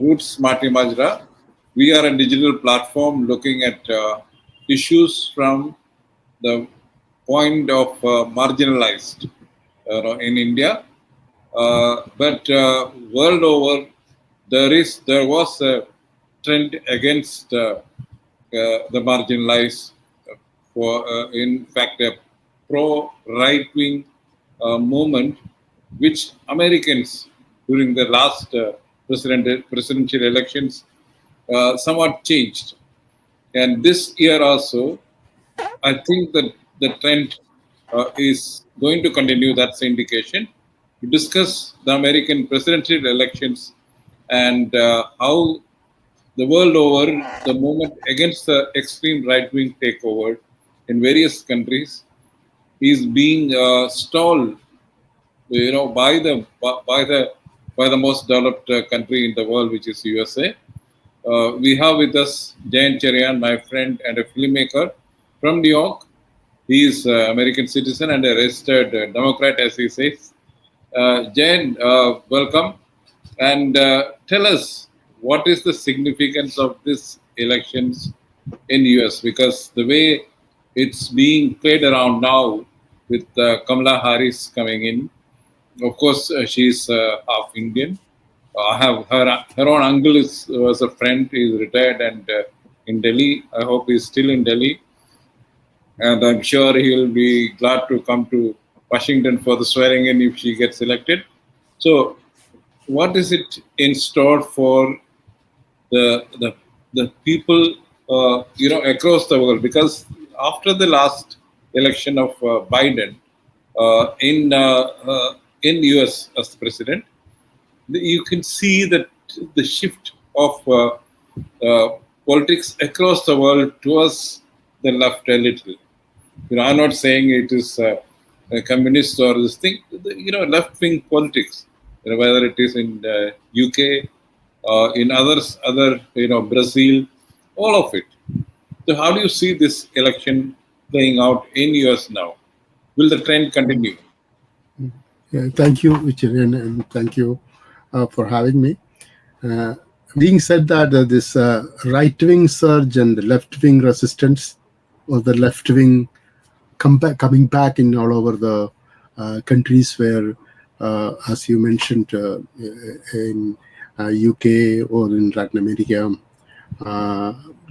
Roots Marty Majra. We are a digital platform looking at issues from the point of marginalized in India. But world over, there was a trend against the marginalized. In fact, a pro right wing movement, which Americans during the last presidential elections somewhat changed. And this year also, I think that the trend is going to continue. That's the indication. To discuss the American presidential elections and how the world over, the movement against the extreme right-wing takeover in various countries is being stalled, by the most developed country in the world, which is USA. We have with us Jayan Cherian, my friend and a filmmaker from New York. He is an American citizen and a registered Democrat, as he says. Jayan, welcome. And tell us, what is the significance of these elections in US? Because the way it's being played around now with Kamala Harris coming in, of course, she's half Indian. I have her own uncle was a friend. He's retired and in Delhi. I hope he's still in Delhi, and I'm sure he'll be glad to come to Washington for the swearing in if she gets elected. So, what is it in store for the people across the world? Because after the last election of Biden in US as president, you can see that the shift of politics across the world towards the left a little. I'm not saying it is a communist or this thing. Left-wing politics. Whether it is in the UK, in other Brazil, all of it. So, how do you see this election playing out in US now? Will the trend continue? Yeah, thank you, Cherian, and thank you for having me. Being said that this right-wing surge and the left-wing resistance, or the left-wing coming back in all over the countries where, as you mentioned, in UK or in Latin America,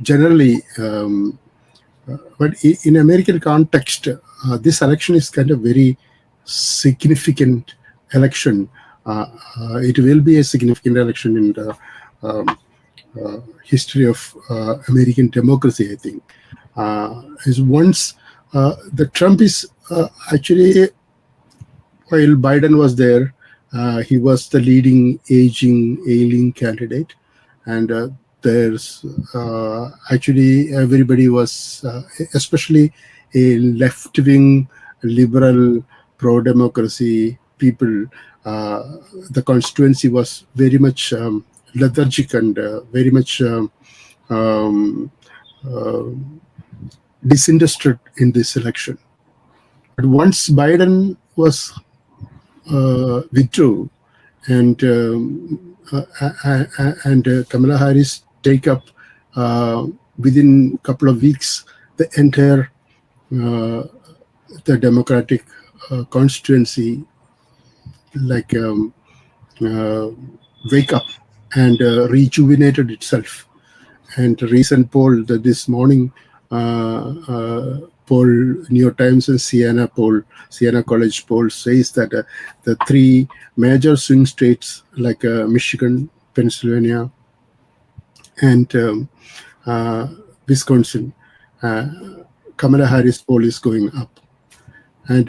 generally, but in American context, this election is kind of very significant election. It will be a significant election in the history of American democracy, I think. Is once the Trump is actually, while Biden was there, he was the leading ailing candidate, and there's actually everybody was, especially a left-wing liberal pro-democracy people. The constituency was very much lethargic and very much disinterested in this election. But once Biden was withdrew and Kamala Harris take up within a couple of weeks the entire the Democratic constituency, like wake up and rejuvenated itself. And a recent poll that this morning, poll, New York Times and Siena College poll says that the three major swing states like Michigan, Pennsylvania, and Wisconsin, Kamala Harris poll is going up. And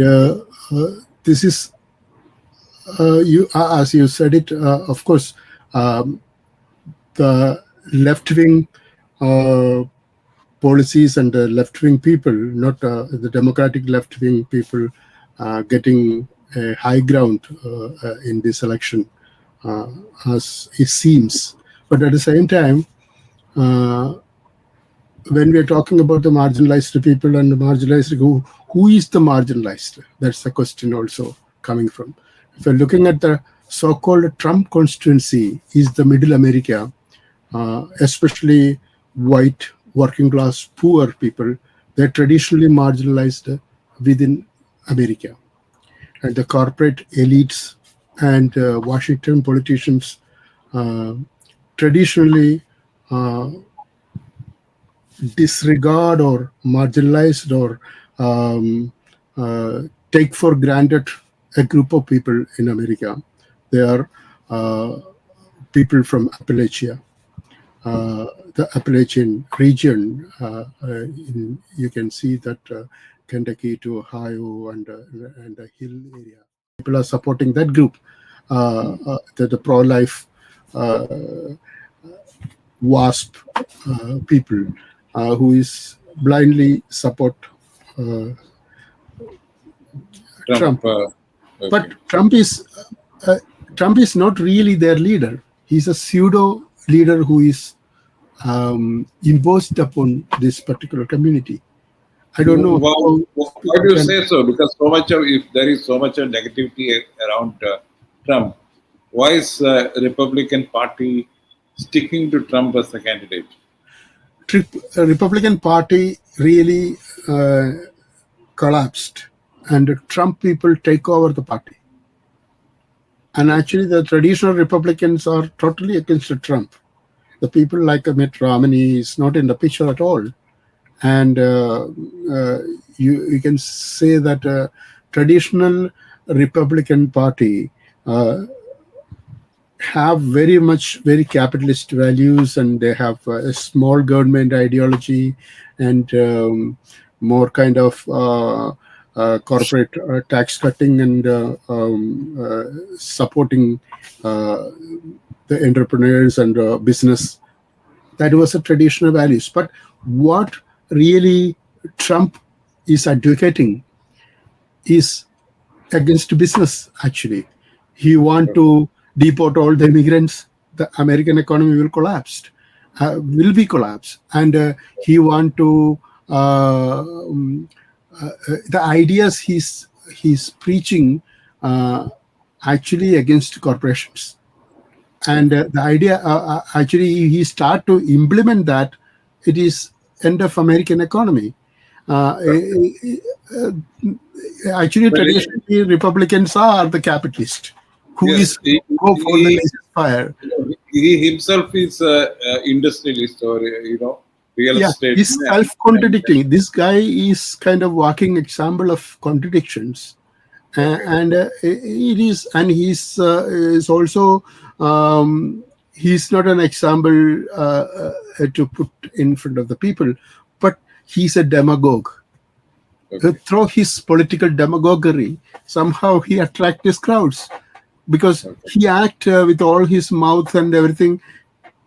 this is, as you said it, of course, the left-wing policies and the left-wing people, not the democratic left-wing people, getting a high ground in this election, as it seems. But at the same time, when we're talking about the marginalized people and the marginalized, who is the marginalized? That's the question also coming from. If you're looking at the so-called Trump constituency, is the Middle America, especially white, working class, poor people. They're traditionally marginalized within America. And the corporate elites and Washington politicians uh, traditionally uh, disregard or marginalized or um, uh, take for granted a group of people in America. They are uh, people from Appalachia, the Appalachian region. You can see that Kentucky to Ohio and the Hill area. People are supporting that group, the pro-life WASP people who is blindly support uh, Trump. Trump. Okay. But uh, Trump is not really their leader. He's a pseudo leader who is imposed upon this particular community. I don't know Why, how why do you you can. say so? Because so much of, if there is so much of negativity around Trump, why is Republican Party sticking to Trump as the candidate? Republican Party really collapsed, and the Trump people take over the party. And actually, the traditional Republicans are totally against Trump. The people like Mitt Romney is not in the picture at all. And you can say that traditional Republican Party have very capitalist values, and they have a small government ideology and more kind of corporate tax cutting and supporting uh, the entrepreneurs and business. That was a traditional values. But what really Trump is advocating is against business. Actually, he want to deport all the immigrants. The American economy will be collapsed, and he want to the ideas he's preaching actually against corporations. And the idea actually he start to implement that. It is end of American economy. uh, uh, Actually, But traditionally Republicans are the capitalist who yes, is go for the laissez-faire. he himself is industrialist or real Yeah, estate he's man, and self-contradicting. This guy is kind of walking example of contradictions. okay, And it is, and he's is also he's not an example to put in front of the people, but he's a demagogue. okay, Through his political demagoguery, somehow he attracts his crowds because okay, he act with all his mouth and everything.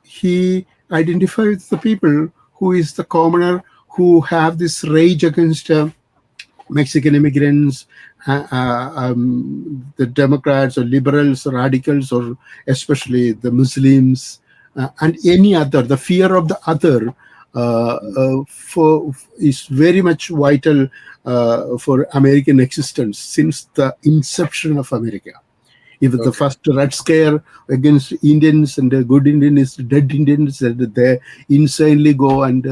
He identifies the people who is the commoner who have this rage against Mexican immigrants, the Democrats or liberals, or radicals, or especially the Muslims, and any other. The fear of the other is very much vital for American existence since the inception of America. If the okay, first Red Scare against Indians and the good Indian is dead Indians, and they insanely go and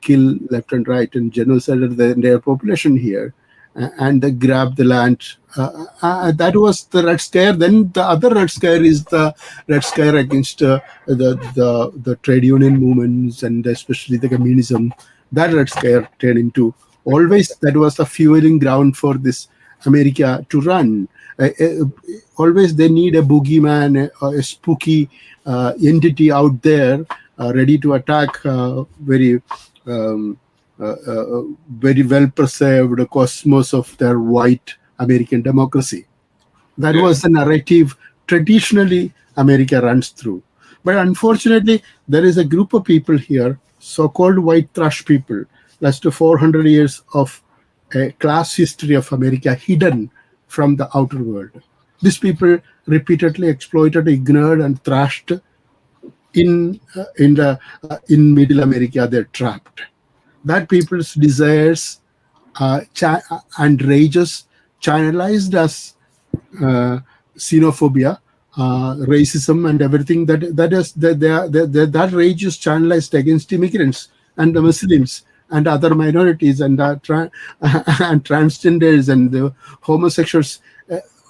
kill left and right and genocide the entire population here, and they grab the land. That was the Red Scare. Then the other Red Scare is the Red Scare against the trade union movements and especially the communism. That Red Scare turned into always that was the fueling ground for this America to run. Always they need a boogeyman, a spooky entity out there ready to attack um, very well preserved cosmos of their white American democracy. That was yes, the narrative traditionally America runs through. But unfortunately, there is a group of people here, so-called white trash people, less to 400 years of a class history of America hidden from the outer world. These people repeatedly exploited, ignored, and thrashed in Middle America. They're trapped. That people's desires and rages channelized as uh, xenophobia racism and everything that rage is channelized against immigrants and the Muslims and other minorities and and transgenders and the homosexuals,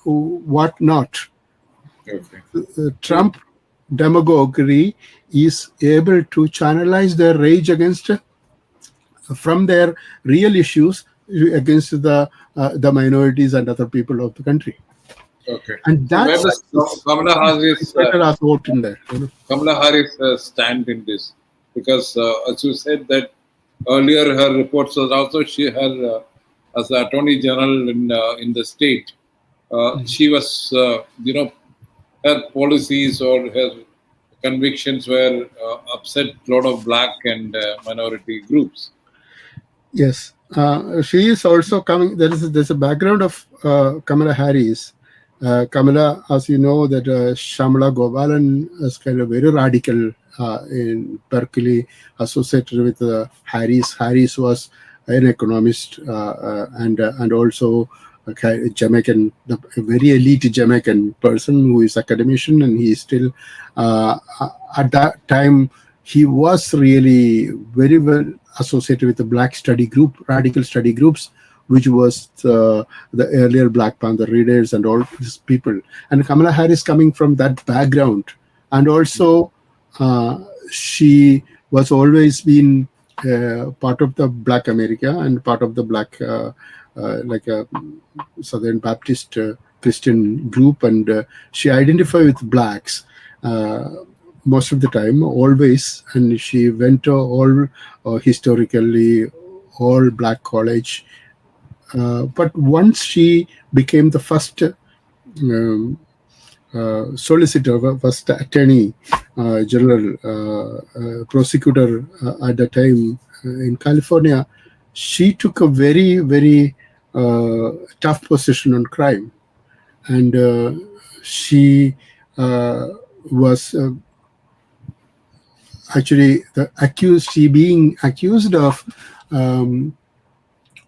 what not. Okay. So, Trump demagoguery is able to channelize their rage against from their real issues against the minorities and other people of the country, okay. and So where that's does Kamala Harris better as vote in there. You know? Kamala Harris stand in this? Because as you said that earlier, her reports was also she her as the Attorney General in the state. She was her policies or her convictions were upset a lot of black and minority groups. Yes, she is also coming. There's a background of Kamala Harris. Kamala, as you know, that Shamala Gopalan is kind of very radical in Berkeley, associated with Harris. Harris was an economist and also a Jamaican, a very elite Jamaican person who is academician, and he is still at that time he was really very well associated with the black study group, radical study groups, which was the earlier Black Panther readers and all these people. And Kamala Harris coming from that background, and also she was always been part of the Black America and part of the Black like a Southern Baptist Christian group, and she identified with blacks. Most of the time, always, and she went to all historically all black college. But once she became the first um, solicitor, first attorney general, prosecutor at the time in California, she took a very, very tough position on crime, and she was actually she being accused of um,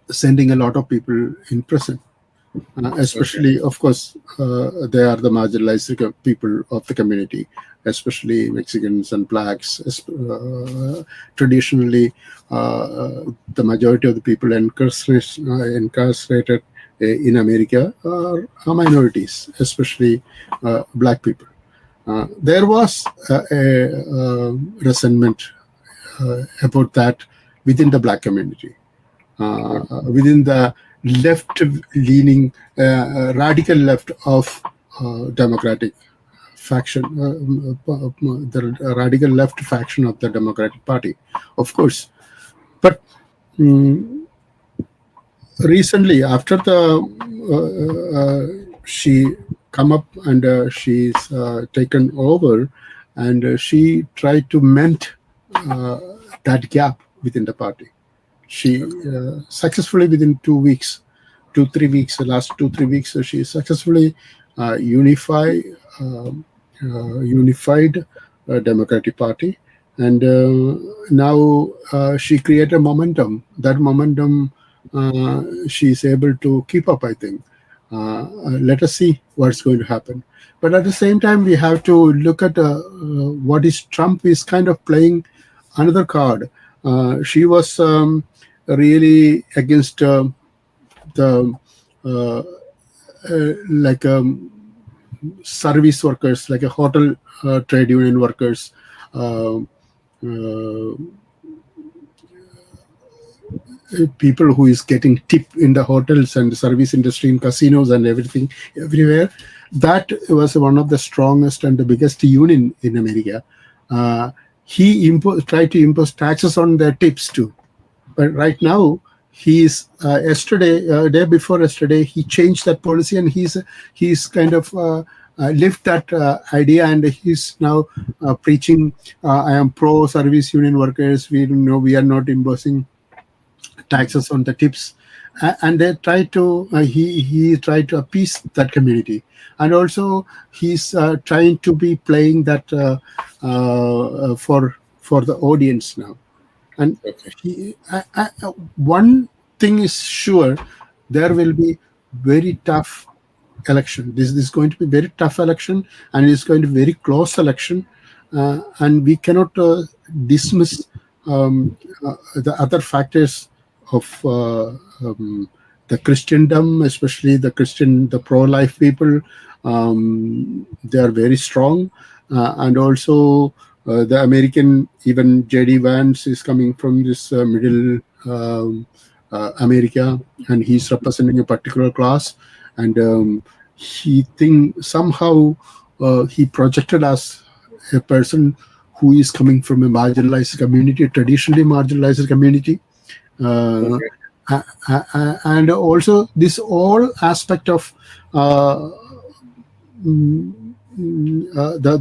sending a lot of people in prison, Okay. especially, of course, they are the marginalized people of the community, especially Mexicans and blacks. Traditionally, the majority of the people incarcerated in America are minorities, especially black people. There was resentment about that within the black community, within the left-leaning, radical left of Democratic faction, the radical left faction of the Democratic Party, of course. But recently, after the she come up and she's taken over, and she tried to mend that gap within the party. She successfully within 2 weeks, 2 3 weeks, the last 2 3 weeks, she successfully unified Democratic Party, and now she created momentum. That momentum she is able to keep up, I think. Let us see what's going to happen. But at the same time, we have to look at what is Trump is kind of playing another card. She was really against the uh, like service workers, like a hotel trade union workers, uh, uh, people who is getting tip in the hotels and service industry, in casinos and everything, everywhere. That was one of the strongest and the biggest union in America. He tried to impose taxes on their tips too. But right now, he's yesterday, day before yesterday, he changed that policy, and he's kind of lift that idea, and he's now preaching. I am pro service union workers. We know we are not imposing taxes on the tips, and they try to he tried to appease that community, and also he's trying to be playing that for the audience now. And Okay. one thing is sure, there will be very tough election. This is going to be very tough election, and it's going to be very close election, and we cannot dismiss the other factors of the Christendom, especially the pro-life people. They are very strong, and also the American, even J.D. Vance is coming from this middle America, and he's representing a particular class, and he think somehow he projected as a person who is coming from a marginalized community, traditionally marginalized community. Uh, Okay. and also this all aspect of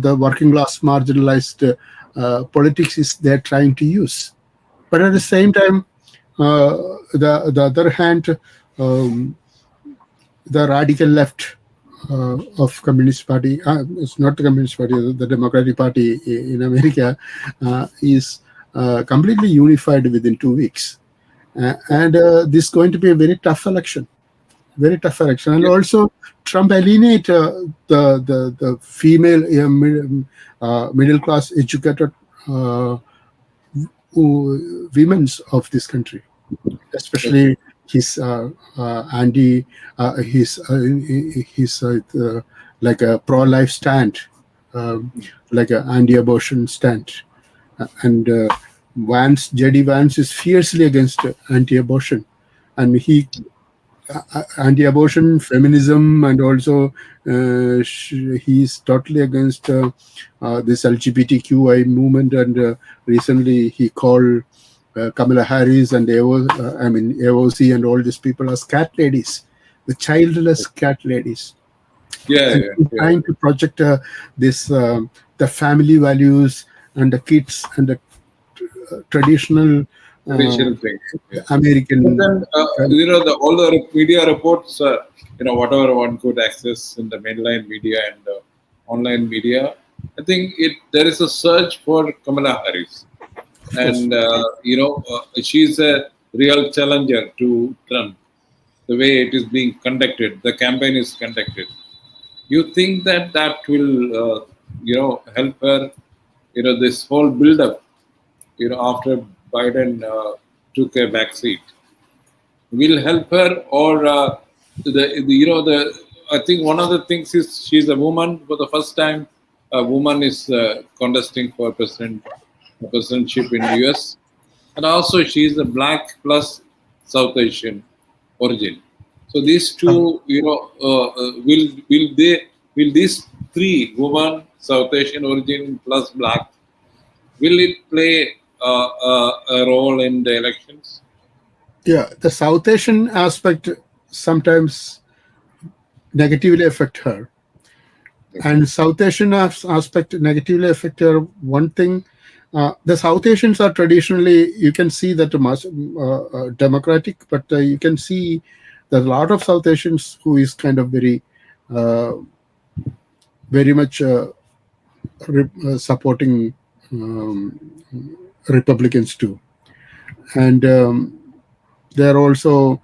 the working class marginalized politics is they're trying to use. But at the same time, the other hand, um, the radical left of Communist Party, it's not the Communist Party, the Democratic Party in America, is completely unified within 2 weeks. And this is going to be a very tough election. And Yeah. also, Trump alienate the female middle class educated women's of this country, Okay. especially his anti his like a pro-life stand, like an anti-abortion stand, and JD Vance is fiercely against anti-abortion, and anti-abortion, feminism, and also he's totally against this LGBTQI movement. And recently, he called Kamala Harris and AOC and all these people as cat ladies, the childless cat ladies, Yeah, and yeah, he's yeah. trying to project this the family values and the kids and the traditional uh, Traditional thing. Yeah. But American. then, all the media reports, whatever one could access in the mainline media and online media, I think there is a search for Kamala Harris, Of course. and she's a real challenger to Trump. The way it is being conducted, the campaign is conducted. You think that will, help her? This whole build-up, after Biden took a back seat, will help her, or the I think one of the things is she's a woman for the first time. A woman is contesting for presidentship in US, and also she is a black plus South Asian origin. So these two, will these three, woman, South Asian origin plus black, will it play a role in the elections? Yeah, the South Asian aspect sometimes negatively affect her, Okay. and South Asian aspect negatively affect her. One thing, the South Asians are traditionally, you can see that democratic, but you can see that a lot of South Asians who is kind of uh, very much supporting um, Republicans too, and they are also.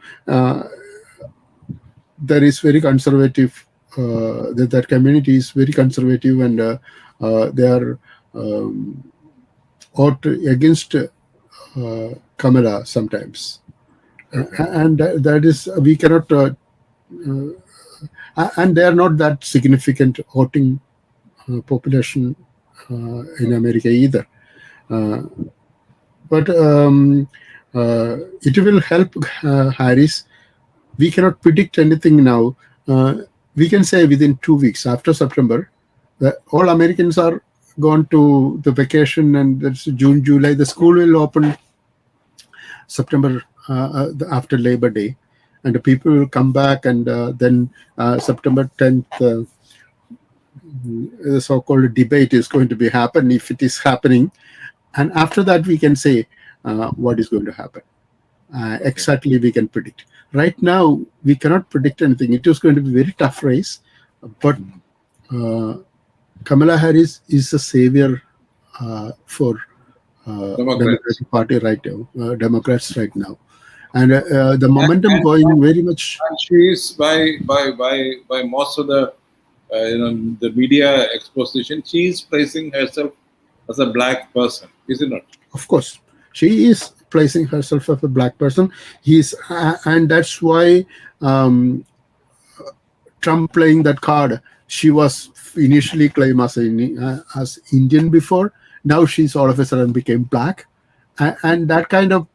There is very conservative, that community is very conservative, and they are um, out against Kamala sometimes. Okay. And that is, we cannot and they are not that significant voting population in America either, uh, but it will help Harris. We cannot predict anything now. We can say within 2 weeks after September, that all Americans are gone to the vacation, and that's June, July. The school will open September after Labor Day, and the people will come back, and then September 10th, the so-called debate is going to be happen if it is happening, and after that we can say what is going to happen. Okay. Exactly, we can predict. Right now, we cannot predict anything. It is going to be a very tough race, but uh, Kamala Harris is a savior for Democrats. Democratic Party right now, Democrats right now. and the and, momentum and, going very much. and she is by most of the the media exposition, she is placing herself as a black person, is it not? Of course, she is placing herself as a black person. He's and that's why um, Trump playing that card. She was initially claimed as Indian before. Now she's all of a sudden became black, and that kind of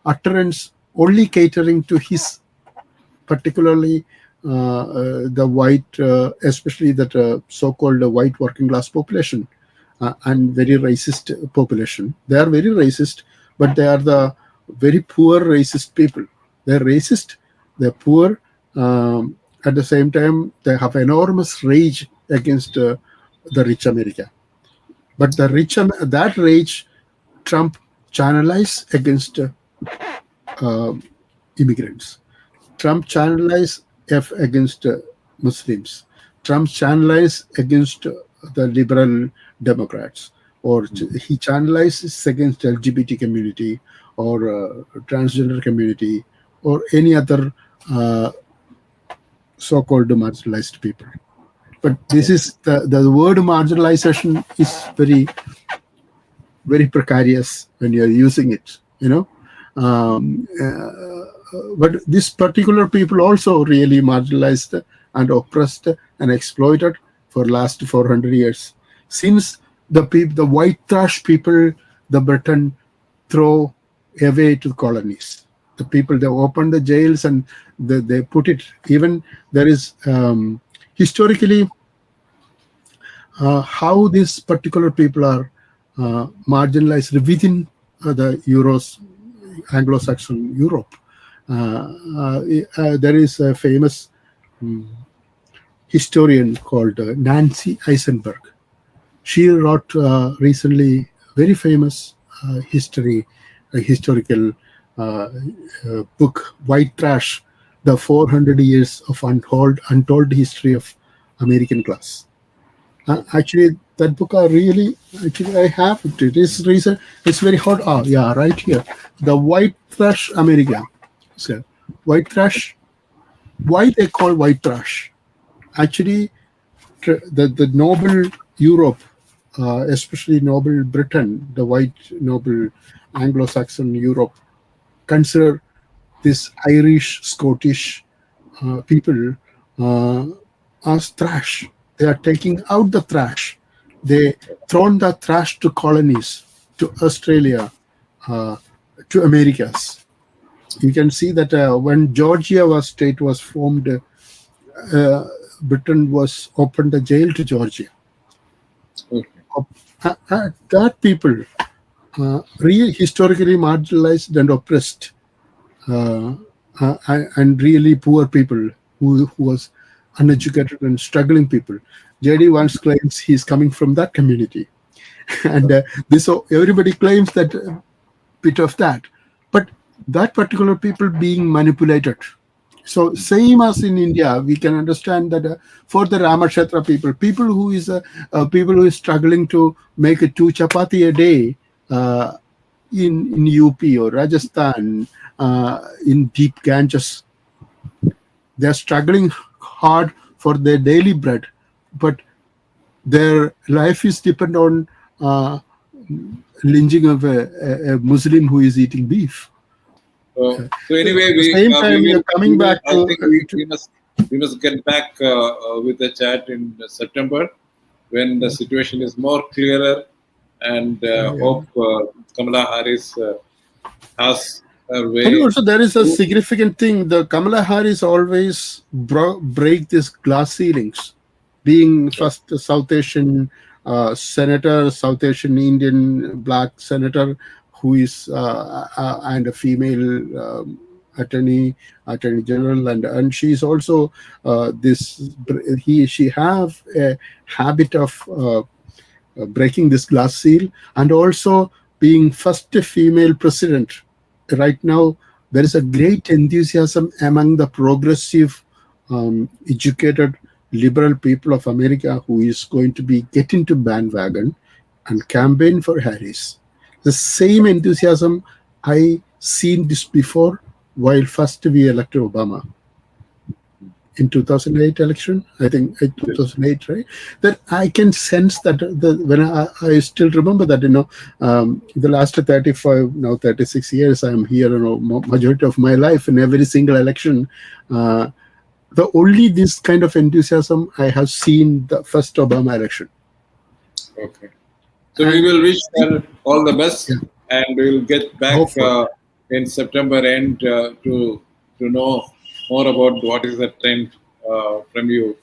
utterance only catering to his particularly the white, especially that so-called white working class population and very racist population. They are very racist, but they are the very poor racist people. They're racist, they're poor. At the same time, they have enormous rage against the rich America. But that rage, Trump channelized against immigrants. Trump channelized F against Muslims. Trump channelized against the liberal Democrats, or he channelizes against LGBT community or transgender community or any other uh, so-called marginalized people. But this is the word marginalization is very precarious when you're using it. But this particular people also really marginalized and oppressed and exploited for last 400 years since the white trash people, the Britain throw away to colonies. The people, they open the jails and they put it. Even there is historically how these particular people are marginalized within the Anglo-Saxon Europe. There is a famous historian called Nancy Eisenberg. She wrote recently very famous historical book, White Trash, The 400 Years of Untold History of American Class. Actually, that book I have it. It is recent. It's very hot. Oh, yeah, right here. The White Trash America. So, white trash. Why they call white trash? Actually, the noble Europe, especially noble Britain, the white noble Anglo-Saxon Europe, consider this Irish, Scottish people as trash. They are taking out the trash. They thrown the trash to colonies, to Australia, to Americas. You can see that when Georgia state was formed, Britain was opened the jail to Georgia. Okay. That people, really historically marginalized and oppressed, and really poor people who was uneducated and struggling people. JD once claims he's coming from that community, and everybody claims that bit of that, but that particular people being manipulated. So same as in India, we can understand that for the Ramakshetra people who is struggling to make 2 chapati a day in UP or Rajasthan, in deep Ganges, they are struggling hard for their daily bread, but their life is dependent on lynching of a Muslim who is eating beef. So anyway, At the same time, we are coming back I think we must get back with the chat in September when the situation is more clearer, and hope Kamala Harris has her And way. also, there is a significant thing. The Kamala Harris always break these glass ceilings, being first South Asian senator, South Asian Indian black senator, who is and a female attorney general, and she's also she have a habit of breaking this glass seal, and also being first female president. Right now, there is a great enthusiasm among the progressive, educated, liberal people of America who is going to be get into bandwagon and campaign for Harris. The same enthusiasm I seen this before while first we elected Obama in 2008 election, I think 2008, right? That I can sense that when I still remember that, the last 35, now 36 years, I'm here, majority of my life in every single election, the only this kind of enthusiasm I have seen the first Obama election. Okay. So we And will wish her all the best, yeah, and we will get back hopeful. in September end to know more about what is the trend from you.